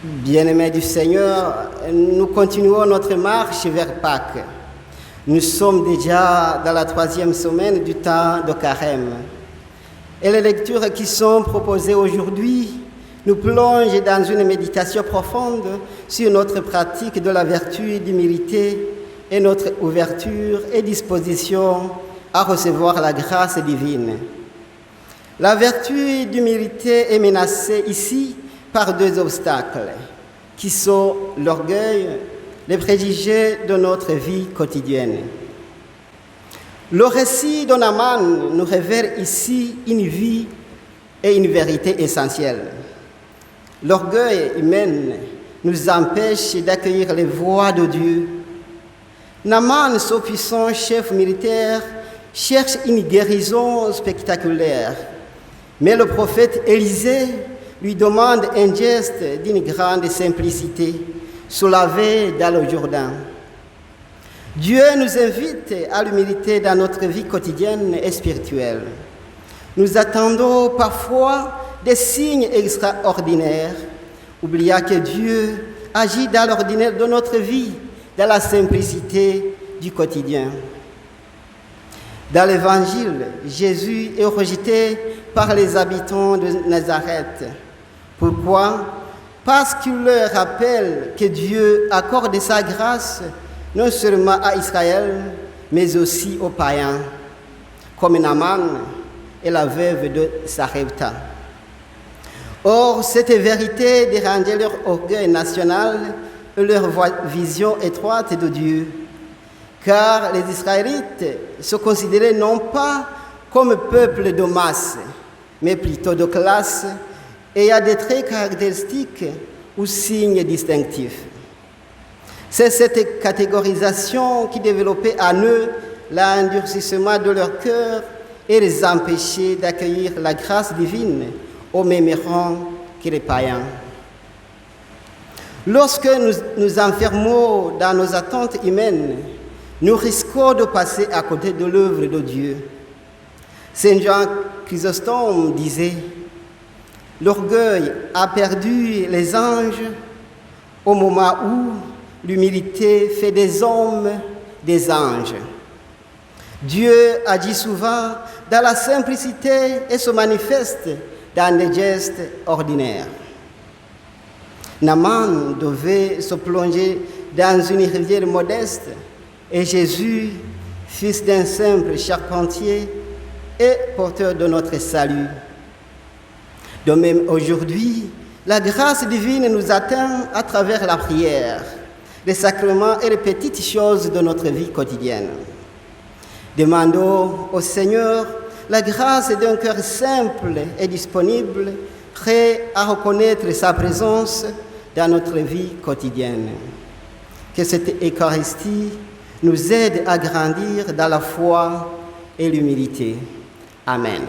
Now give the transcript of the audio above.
Bien-aimés du Seigneur, nous continuons notre marche vers Pâques. Nous sommes déjà dans la 3e semaine du temps de Carême. Et les lectures qui sont proposées aujourd'hui nous plongent dans une méditation profonde sur notre pratique de la vertu d'humilité et notre ouverture et disposition à recevoir la grâce divine. La vertu d'humilité est menacée ici par 2 obstacles, qui sont l'orgueil, les préjugés de notre vie quotidienne. Le récit de Naaman nous révèle ici une vie et une vérité essentielle. L'orgueil humain nous empêche d'accueillir les voies de Dieu. Naaman, ce puissant chef militaire, cherche une guérison spectaculaire, mais le prophète Élisée lui demande un geste d'une grande simplicité, se laver dans le Jourdain. Dieu nous invite à l'humilité dans notre vie quotidienne et spirituelle. Nous attendons parfois des signes extraordinaires, oubliant que Dieu agit dans l'ordinaire de notre vie, dans la simplicité du quotidien. Dans l'Évangile, Jésus est rejeté par les habitants de Nazareth. Pourquoi? Parce qu'il leur rappelle que Dieu accorde sa grâce non seulement à Israël, mais aussi aux païens, comme Naaman et la veuve de Sarepta. Or, cette vérité dérangeait leur orgueil national et leur vision étroite de Dieu, car les Israélites se considéraient non pas comme peuple de masse, mais plutôt de classe, et à des traits caractéristiques ou signes distinctifs. C'est cette catégorisation qui développait en eux l'endurcissement de leur cœur et les empêchait d'accueillir la grâce divine au même rang que les païens. Lorsque nous nous enfermons dans nos attentes humaines, nous risquons de passer à côté de l'œuvre de Dieu. Saint Jean Chrysostome disait: l'orgueil a perdu les anges au moment où l'humilité fait des hommes des anges. Dieu agit souvent dans la simplicité et se manifeste dans des gestes ordinaires. Naaman devait se plonger dans une rivière modeste et Jésus, fils d'un simple charpentier, est porteur de notre salut. De même, aujourd'hui, la grâce divine nous atteint à travers la prière, les sacrements et les petites choses de notre vie quotidienne. Demandons au Seigneur la grâce d'un cœur simple et disponible, prêt à reconnaître sa présence dans notre vie quotidienne. Que cette Eucharistie nous aide à grandir dans la foi et l'humilité. Amen.